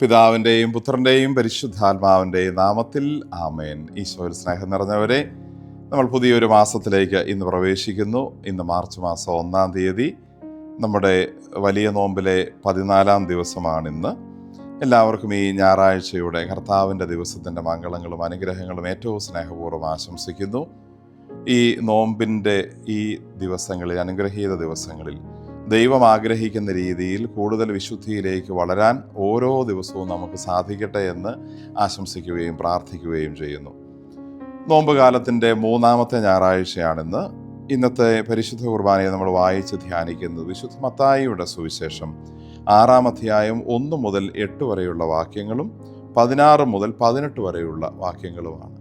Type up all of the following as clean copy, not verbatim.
പിതാവിൻ്റെയും പുത്രൻ്റെയും പരിശുദ്ധാത്മാവിൻ്റെയും നാമത്തിൽ ആമേൻ. ഈശോയിൽ സ്നേഹം നിറഞ്ഞവരെ, നമ്മൾ പുതിയൊരു മാസത്തിലേക്ക് ഇന്ന് പ്രവേശിക്കുന്നു. ഇന്ന് മാർച്ച് മാസം 1-ാം തീയതി, നമ്മുടെ വലിയ നോമ്പിലെ 14-ാം ദിവസമാണിന്ന്. എല്ലാവർക്കും ഈ ഞായറാഴ്ചയുടെ കർത്താവിൻ്റെ ദിവസത്തിൻ്റെ മംഗളങ്ങളും അനുഗ്രഹങ്ങളും ഏറ്റവും സ്നേഹപൂർവ്വം ആശംസിക്കുന്നു. ഈ നോമ്പിൻ്റെ ഈ ദിവസങ്ങളിൽ, അനുഗ്രഹീത ദിവസങ്ങളിൽ, ദൈവം ആഗ്രഹിക്കുന്ന രീതിയിൽ കൂടുതൽ വിശുദ്ധിയിലേക്ക് വളരാൻ ഓരോ ദിവസവും നമുക്ക് സാധിക്കട്ടെ എന്ന് ആശംസിക്കുകയും പ്രാർത്ഥിക്കുകയും ചെയ്യുന്നു. നോമ്പ് കാലത്തിൻ്റെ 3-ാമത്തെ ഞായറാഴ്ചയാണിന്ന്. ഇന്നത്തെ പരിശുദ്ധ കുർബാനയെ നമ്മൾ വായിച്ച് ധ്യാനിക്കുന്നത് വിശുദ്ധ മത്തായിയുടെ സുവിശേഷം 6-ാം അധ്യായം 1 മുതൽ 8 വരെയുള്ള വാക്യങ്ങളും 16 മുതൽ 18 വരെയുള്ള വാക്യങ്ങളുമാണ്.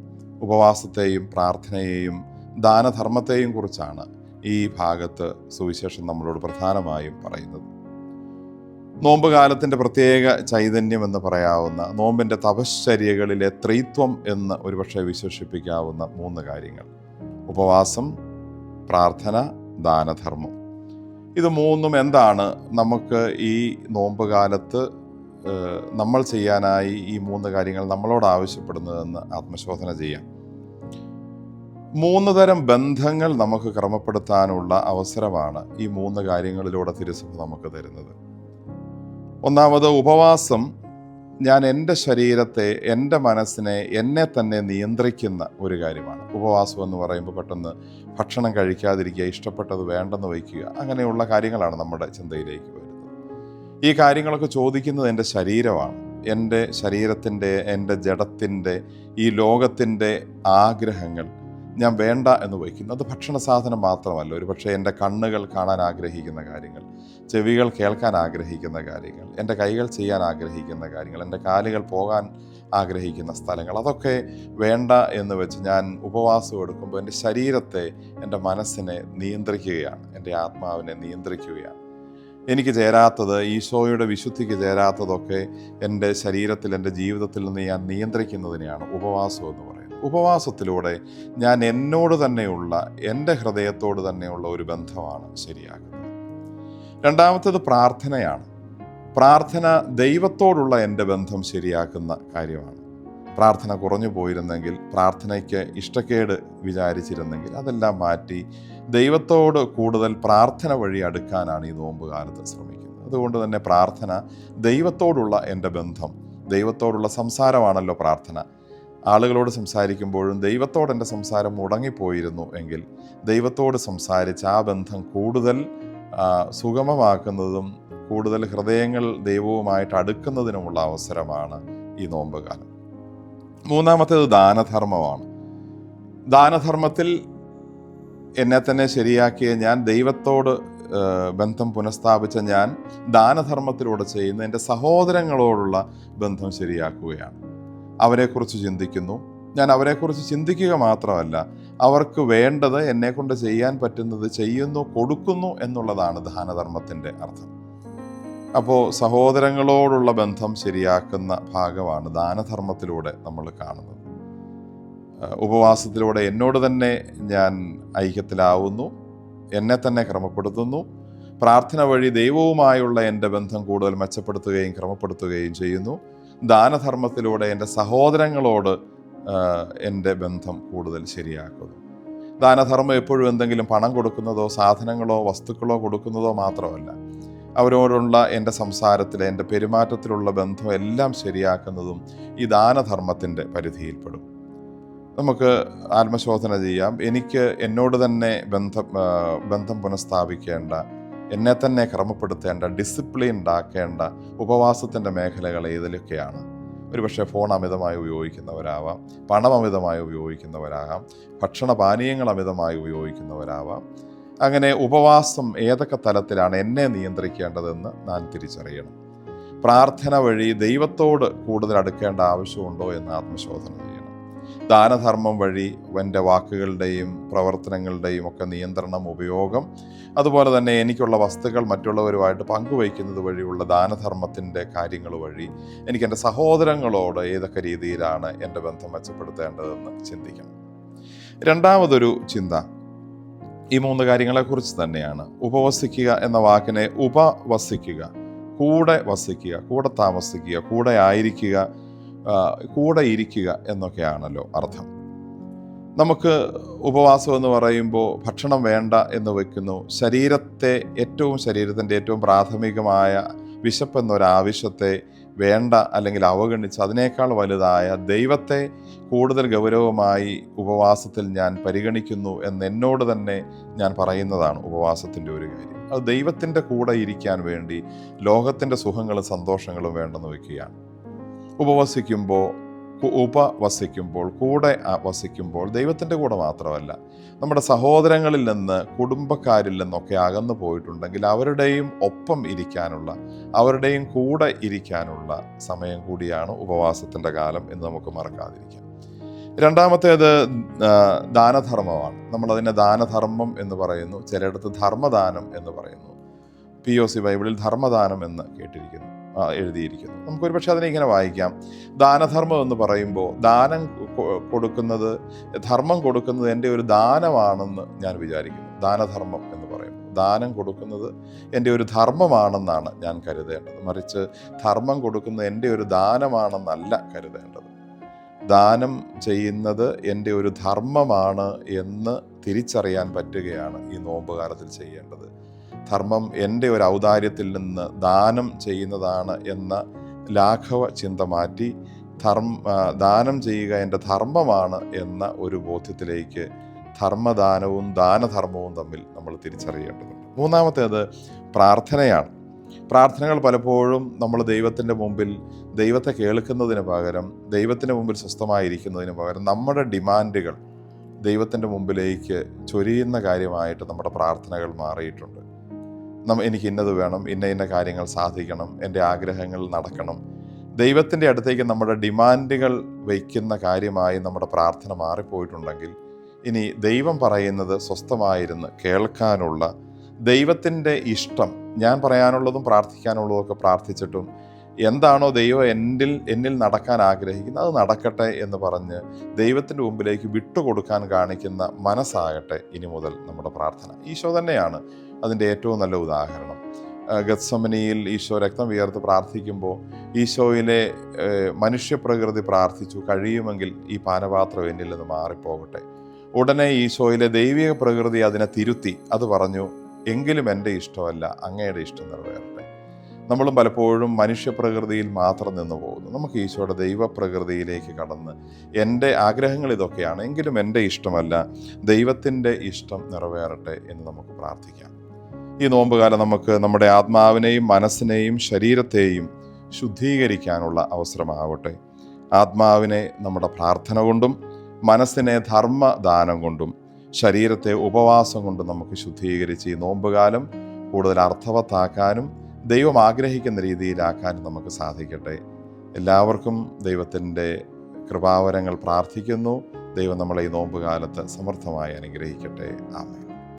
ഉപവാസത്തെയും പ്രാർത്ഥനയെയും ദാനധർമ്മത്തെയും കുറിച്ചാണ് ഈ ഭാഗത്ത് സുവിശേഷം നമ്മളോട് പ്രധാനമായും പറയുന്നത്. നോമ്പ് കാലത്തിൻ്റെ പ്രത്യേക ചൈതന്യം എന്ന് പറയാവുന്ന, നോമ്പിൻ്റെ തപശ്ചര്യകളിലെ ത്രിത്വം എന്ന് ഒരുപക്ഷെ വിശേഷിപ്പിക്കാവുന്ന 3 കാര്യങ്ങൾ: ഉപവാസം, പ്രാർത്ഥന, ദാനധർമ്മം. ഇത് 3ഉം എന്താണ് നമുക്ക് ഈ നോമ്പ് കാലത്ത് നമ്മൾ ചെയ്യാനായി ഈ 3 കാര്യങ്ങൾ നമ്മളോട് ആവശ്യപ്പെടുന്നതെന്ന് ആത്മശോധന ചെയ്യാം. 3 തരം ബന്ധങ്ങൾ നമുക്ക് ക്രമപ്പെടുത്താനുള്ള അവസരമാണ് ഈ 3 കാര്യങ്ങളിലൂടെ തിരുസഭ നമുക്ക് തരുന്നത്. ഒന്നാമത്, ഉപവാസം ഞാൻ എൻ്റെ ശരീരത്തെ, എൻ്റെ മനസ്സിനെ, എന്നെ തന്നെ നിയന്ത്രിക്കുന്ന ഒരു കാര്യമാണ്. ഉപവാസം എന്ന് പറയുമ്പോൾ പെട്ടെന്ന് ഭക്ഷണം കഴിക്കാതിരിക്കുക, ഇഷ്ടപ്പെട്ടത് വേണ്ടെന്ന് വയ്ക്കുക, അങ്ങനെയുള്ള കാര്യങ്ങളാണ് നമ്മുടെ ചിന്തയിലേക്ക് വരുന്നത്. ഈ കാര്യങ്ങളൊക്കെ ചോദിക്കുന്നത് എൻ്റെ ശരീരമാണ്. എൻ്റെ ശരീരത്തിൻ്റെ, എൻ്റെ ജഡത്തിൻ്റെ, ഈ ലോകത്തിൻ്റെ ആഗ്രഹങ്ങൾ ഞാൻ വേണ്ട എന്ന് വയ്ക്കുന്നു. അത് ഭക്ഷണ സാധനം മാത്രമല്ല, ഒരു പക്ഷേ എൻ്റെ കണ്ണുകൾ കാണാൻ ആഗ്രഹിക്കുന്ന കാര്യങ്ങൾ, ചെവികൾ കേൾക്കാൻ ആഗ്രഹിക്കുന്ന കാര്യങ്ങൾ, എൻ്റെ കൈകൾ ചെയ്യാൻ ആഗ്രഹിക്കുന്ന കാര്യങ്ങൾ, എൻ്റെ കാലുകൾ പോകാൻ ആഗ്രഹിക്കുന്ന സ്ഥലങ്ങൾ, അതൊക്കെ വേണ്ട എന്ന് വെച്ച് ഞാൻ ഉപവാസം എടുക്കുമ്പോൾ എൻ്റെ ശരീരത്തെ, എൻ്റെ മനസ്സിനെ നിയന്ത്രിക്കുകയാണ്, എൻ്റെ ആത്മാവിനെ നിയന്ത്രിക്കുകയാണ്. എനിക്ക് ചേരാത്തത്, ഈശോയുടെ വിശുദ്ധിക്ക് ചേരാത്തതൊക്കെ എൻ്റെ ശരീരത്തിൽ, എൻ്റെ ജീവിതത്തിൽ നിന്ന് ഞാൻ നിയന്ത്രിക്കുന്നതിനെയാണ് ഉപവാസം എന്ന് പറയുന്നത്. ഉപവാസത്തിലൂടെ ഞാൻ എന്നോട് തന്നെയുള്ള, എൻ്റെ ഹൃദയത്തോട് തന്നെയുള്ള ഒരു ബന്ധമാണ് ശരിയാക്കുന്നത്. രണ്ടാമത്തേത് പ്രാർത്ഥനയാണ്. പ്രാർത്ഥന ദൈവത്തോടുള്ള എൻ്റെ ബന്ധം ശരിയാക്കുന്ന കാര്യമാണ്. പ്രാർത്ഥന കുറഞ്ഞു പോയിരുന്നെങ്കിൽ, പ്രാർത്ഥനയ്ക്ക് ഇഷ്ടക്കേട് വിചാരിച്ചിരുന്നെങ്കിൽ, അതെല്ലാം മാറ്റി ദൈവത്തോട് കൂടുതൽ പ്രാർത്ഥന വഴി അടുക്കാനാണ് ഈ നോമ്പ് കാലത്ത് ശ്രമിക്കുന്നത്. അതുകൊണ്ട് തന്നെ പ്രാർത്ഥന, ദൈവത്തോടുള്ള എൻ്റെ ബന്ധം, ദൈവത്തോടുള്ള സംസാരമാണല്ലോ പ്രാർത്ഥന. ആളുകളോട് സംസാരിക്കുമ്പോഴും ദൈവത്തോട് എൻ്റെ സംസാരം മുടങ്ങിപ്പോയിരുന്നു എങ്കിൽ, ദൈവത്തോട് സംസാരിച്ച് ആ ബന്ധം കൂടുതൽ സുഗമമാക്കുന്നതും കൂടുതൽ ഹൃദയങ്ങൾ ദൈവവുമായിട്ട് അടുക്കുന്നതിനുമുള്ള അവസരമാണ് ഈ നോമ്പ് കാലം. മൂന്നാമത്തേത് ദാനധർമ്മമാണ്. ദാനധർമ്മത്തിൽ എന്നെ തന്നെ ശരിയാക്കിയ ഞാൻ, ദൈവത്തോട് ബന്ധം പുനഃസ്ഥാപിച്ച ഞാൻ, ദാനധർമ്മത്തിലൂടെ ചെയ്യുന്ന എൻ്റെ സഹോദരങ്ങളോടുള്ള ബന്ധം ശരിയാക്കുകയാണ്. അവരെക്കുറിച്ച് ചിന്തിക്കുന്നു. ഞാൻ അവരെക്കുറിച്ച് ചിന്തിക്കുക മാത്രമല്ല, അവർക്ക് വേണ്ടത്, എന്നെക്കൊണ്ട് ചെയ്യാൻ പറ്റുന്നത് ചെയ്യുന്നു, കൊടുക്കുന്നു എന്നുള്ളതാണ് ദാനധർമ്മത്തിൻ്റെ അർത്ഥം. അപ്പോൾ സഹോദരങ്ങളോടുള്ള ബന്ധം ശരിയാക്കുന്ന ഭാഗമാണ് ദാനധർമ്മത്തിലൂടെ നമ്മൾ കാണുന്നത്. ഉപവാസത്തിലൂടെ എന്നോട് തന്നെ ഞാൻ ഐക്യത്തിലാവുന്നു, എന്നെ തന്നെ ക്രമപ്പെടുത്തുന്നു. പ്രാർത്ഥന വഴി ദൈവവുമായുള്ള എൻ്റെ ബന്ധം കൂടുതൽ മെച്ചപ്പെടുത്തുകയും ക്രമപ്പെടുത്തുകയും ചെയ്യുന്നു. ദാനധർമ്മത്തിലൂടെ എൻ്റെ സഹോദരങ്ങളോട് എൻ്റെ ബന്ധം കൂടുതൽ ശരിയാക്കുന്നു. ദാനധർമ്മം എപ്പോഴും എന്തെങ്കിലും പണം കൊടുക്കുന്നതോ സാധനങ്ങളോ വസ്തുക്കളോ കൊടുക്കുന്നതോ മാത്രമല്ല, അവരോടുള്ള എൻ്റെ സംസാരത്തിലെ, എൻ്റെ പെരുമാറ്റത്തിലുള്ള ബന്ധം എല്ലാം ശരിയാക്കുന്നതും ഈ ദാനധർമ്മത്തിൻ്റെ പരിധിയിൽപ്പെടും. നമുക്ക് ആത്മശോധന ചെയ്യാം. എനിക്ക് എന്നോട് തന്നെ ബന്ധം പുനഃസ്ഥാപിക്കേണ്ട, എന്നെ തന്നെ ക്രമപ്പെടുത്തേണ്ട, ഡിസിപ്ലിൻഡ് ആക്കേണ്ട ഉപവാസത്തിൻ്റെ മേഖലകൾ ഏതിലൊക്കെയാണ്? ഒരുപക്ഷെ ഫോൺ അമിതമായി ഉപയോഗിക്കുന്നവരാവാം, പണം അമിതമായി ഉപയോഗിക്കുന്നവരാകാം, ഭക്ഷണപാനീയങ്ങൾ അമിതമായി ഉപയോഗിക്കുന്നവരാവാം. അങ്ങനെ ഉപവാസം ഏതൊക്കെ തലത്തിലാണ് എന്നെ നിയന്ത്രിക്കേണ്ടതെന്ന് ഞാൻ തിരിച്ചറിയണം. പ്രാർത്ഥന വഴി ദൈവത്തോട് കൂടുതൽ അടുക്കേണ്ട ആവശ്യമുണ്ടോ എന്ന് ആത്മശോധന ചെയ്യണം. ദാനധർമ്മം വഴി എൻ്റെ വാക്കുകളുടെയും പ്രവർത്തനങ്ങളുടെയും ഒക്കെ നിയന്ത്രണം, ഉപയോഗം, അതുപോലെ തന്നെ എനിക്കുള്ള വസ്തുക്കൾ മറ്റുള്ളവരുമായിട്ട് പങ്കുവയ്ക്കുന്നത് വഴിയുള്ള ദാനധർമ്മത്തിൻ്റെ കാര്യങ്ങൾ വഴി എനിക്ക് എൻ്റെ സഹോദരങ്ങളോട് ഏതൊക്കെ രീതിയിലാണ് എൻ്റെ ബന്ധം മെച്ചപ്പെടുത്തേണ്ടതെന്ന് ചിന്തിക്കണം. രണ്ടാമതൊരു ചിന്ത ഈ 3 കാര്യങ്ങളെക്കുറിച്ച് തന്നെയാണ്. ഉപവസിക്കുക എന്ന വാക്കിനെ ഉപവസിക്കുക, കൂടെ വസിക്കുക, കൂടെ താമസിക്കുക, കൂടെ ആയിരിക്കുക, കൂടെ ഇരിക്കുക എന്നൊക്കെയാണല്ലോ അർത്ഥം. നമുക്ക് ഉപവാസം എന്ന് പറയുമ്പോൾ ഭക്ഷണം വേണ്ട എന്ന് വെക്കുന്നു. ശരീരത്തിൻ്റെ ഏറ്റവും പ്രാഥമികമായ വിശപ്പെന്നൊരാവശ്യത്തെ വേണ്ട അല്ലെങ്കിൽ അവഗണിച്ച് അതിനേക്കാൾ വലുതായ ദൈവത്തെ കൂടുതൽ ഗൗരവമായി ഉപവാസത്തിൽ ഞാൻ പരിഗണിക്കുന്നു എന്ന് എന്നോട് തന്നെ ഞാൻ പറയുന്നതാണ് ഉപവാസത്തിൻ്റെ ഒരു കാര്യം. അത് ദൈവത്തിൻ്റെ കൂടെ ഇരിക്കാൻ വേണ്ടി ലോകത്തിൻ്റെ സുഖങ്ങളും സന്തോഷങ്ങളും വേണ്ടെന്ന് വയ്ക്കുകയാണ്. ഉപവസിക്കുമ്പോൾ കൂടെ വസിക്കുമ്പോൾ ദൈവത്തിൻ്റെ കൂടെ മാത്രമല്ല, നമ്മുടെ സഹോദരങ്ങളിൽ നിന്ന്, കുടുംബക്കാരിൽ നിന്നൊക്കെ അകന്നു പോയിട്ടുണ്ടെങ്കിൽ അവരുടെയും ഒപ്പം ഇരിക്കാനുള്ള, അവരുടെയും കൂടെ ഇരിക്കാനുള്ള സമയം കൂടിയാണ് ഉപവാസത്തിൻ്റെ കാലം എന്ന് നമുക്ക് മറക്കാതിരിക്കാം. രണ്ടാമത്തേത് ദാനധർമ്മമാണ്. നമ്മളതിനെ ദാനധർമ്മം എന്ന് പറയുന്നു, ചിലയിടത്ത് ധർമ്മദാനം എന്ന് പറയുന്നു. POC ബൈബിളിൽ ധർമ്മദാനം എന്ന് എഴുതിയിരിക്കുന്നു. നമുക്കൊരു പക്ഷെ അതിനെ ഇങ്ങനെ വായിക്കാം. ദാനധർമ്മം എന്ന് പറയുമ്പോൾ ധർമ്മം കൊടുക്കുന്നത് എൻ്റെ ഒരു ദാനമാണെന്ന് ഞാൻ വിചാരിക്കുന്നു. ദാനധർമ്മം എന്ന് പറയുമ്പോൾ ദാനം കൊടുക്കുന്നത് എൻ്റെ ഒരു ധർമ്മമാണെന്നാണ് ഞാൻ കരുതേണ്ടത്. മറിച്ച് ധർമ്മം കൊടുക്കുന്നത് എൻ്റെ ഒരു ദാനമാണെന്നല്ല കരുതേണ്ടത്. ദാനം ചെയ്യുന്നത് എൻ്റെ ഒരു ധർമ്മമാണ് എന്ന് തിരിച്ചറിയാൻ പറ്റുകയാണ് ഈ നോമ്പ് കാലത്തിൽ ചെയ്യേണ്ടത്. ധർമ്മം എൻ്റെ ഒരു ഔദാര്യത്തിൽ നിന്ന് ദാനം ചെയ്യുന്നതാണ് എന്ന ലാഘവ ചിന്ത മാറ്റി ദാനം ചെയ്യുക എൻ്റെ ധർമ്മമാണ് എന്ന ഒരു ബോധ്യത്തിലേക്ക് ധർമ്മദാനവും ദാനധർമ്മവും തമ്മിൽ നമ്മൾ തിരിച്ചറിയേണ്ടതുണ്ട്. മൂന്നാമത്തേത് പ്രാർത്ഥനയാണ്. പ്രാർത്ഥനകൾ പലപ്പോഴും നമ്മൾ ദൈവത്തിൻ്റെ മുമ്പിൽ ദൈവത്തെ കേൾക്കുന്നതിന് പകരം, ദൈവത്തിൻ്റെ മുമ്പിൽ സ്വസ്ഥമായിരിക്കുന്നതിന് പകരം നമ്മുടെ ഡിമാൻഡുകൾ ദൈവത്തിൻ്റെ മുമ്പിലേക്ക് ചൊരിയുന്ന കാര്യമായിട്ട് നമ്മുടെ പ്രാർത്ഥനകൾ മാറിയിട്ടുണ്ട്. എനിക്ക് ഇന്നത് വേണം, ഇന്ന കാര്യങ്ങൾ സാധിക്കണം, എൻ്റെ ആഗ്രഹങ്ങൾ നടക്കണം. ദൈവത്തിൻ്റെ അടുത്തേക്ക് നമ്മുടെ ഡിമാൻഡുകൾ വയ്ക്കുന്ന കാര്യമായി നമ്മുടെ പ്രാർത്ഥന മാറിപ്പോയിട്ടുണ്ടെങ്കിൽ ഇനി ദൈവം പറയുന്നത് സ്വസ്ഥമായിരുന്ന് കേൾക്കാനുള്ള, ദൈവത്തിൻ്റെ ഇഷ്ടം, ഞാൻ പറയാനുള്ളതും പ്രാർത്ഥിക്കാനുള്ളതും ഒക്കെ പ്രാർത്ഥിച്ചിട്ടും എന്താണോ ദൈവം എന്നിൽ നടക്കാൻ ആഗ്രഹിക്കുന്നത് അത് നടക്കട്ടെ എന്ന് പറഞ്ഞ് ദൈവത്തിൻ്റെ മുമ്പിലേക്ക് വിട്ടുകൊടുക്കാൻ കാണിക്കുന്ന മനസ്സാകട്ടെ ഇനി മുതൽ നമ്മുടെ പ്രാർത്ഥന. ഈശോ തന്നെയാണ് അതിൻ്റെ ഏറ്റവും നല്ല ഉദാഹരണം. ഗത്സമനിയിൽ ഈശോ രക്തം വിയർത്ത് പ്രാർത്ഥിക്കുമ്പോൾ ഈശോയിലെ മനുഷ്യപ്രകൃതി പ്രാർത്ഥിച്ചു, കഴിയുമെങ്കിൽ ഈ പാനപാത്രം എന്നിൽ നിന്ന് മാറിപ്പോകട്ടെ. ഉടനെ ഈശോയിലെ ദൈവിക പ്രകൃതി അതിനെ തിരുത്തി, അത് പറഞ്ഞു, എങ്കിലും എൻ്റെ ഇഷ്ടമല്ല, അങ്ങയുടെ ഇഷ്ടം നിറവേറട്ടെ. നമ്മളും പലപ്പോഴും മനുഷ്യപ്രകൃതിയിൽ മാത്രം നിന്ന് പോകുന്നു. നമുക്ക് ഈശോയുടെ ദൈവപ്രകൃതിയിലേക്ക് കടന്ന് എൻ്റെ ആഗ്രഹങ്ങൾ ഇതൊക്കെയാണ്, എങ്കിലും എൻ്റെ ഇഷ്ടമല്ല, ദൈവത്തിൻ്റെ ഇഷ്ടം നിറവേറട്ടെ എന്ന് നമുക്ക് പ്രാർത്ഥിക്കാം. ഈ നോമ്പുകാലം നമുക്ക് നമ്മുടെ ആത്മാവിനെയും മനസ്സിനെയും ശരീരത്തെയും ശുദ്ധീകരിക്കാനുള്ള അവസരമാവട്ടെ. ആത്മാവിനെ നമ്മുടെ പ്രാർത്ഥന കൊണ്ടും, മനസ്സിനെ ധർമ്മദാനം കൊണ്ടും, ശരീരത്തെ ഉപവാസം കൊണ്ടും നമുക്ക് ശുദ്ധീകരിച്ച് ഈ നോമ്പുകാലം കൂടുതൽ അർത്ഥവത്താക്കാനും ദൈവം ആഗ്രഹിക്കുന്ന രീതിയിലാക്കാനും നമുക്ക് സാധിക്കട്ടെ. എല്ലാവർക്കും ദൈവത്തിൻ്റെ കൃപാവരങ്ങൾ പ്രാർത്ഥിക്കുന്നു. ദൈവം നമ്മളെ ഈ നോമ്പുകാലത്ത് സമർത്ഥമായി അനുഗ്രഹിക്കട്ടെ. ആമേൻ.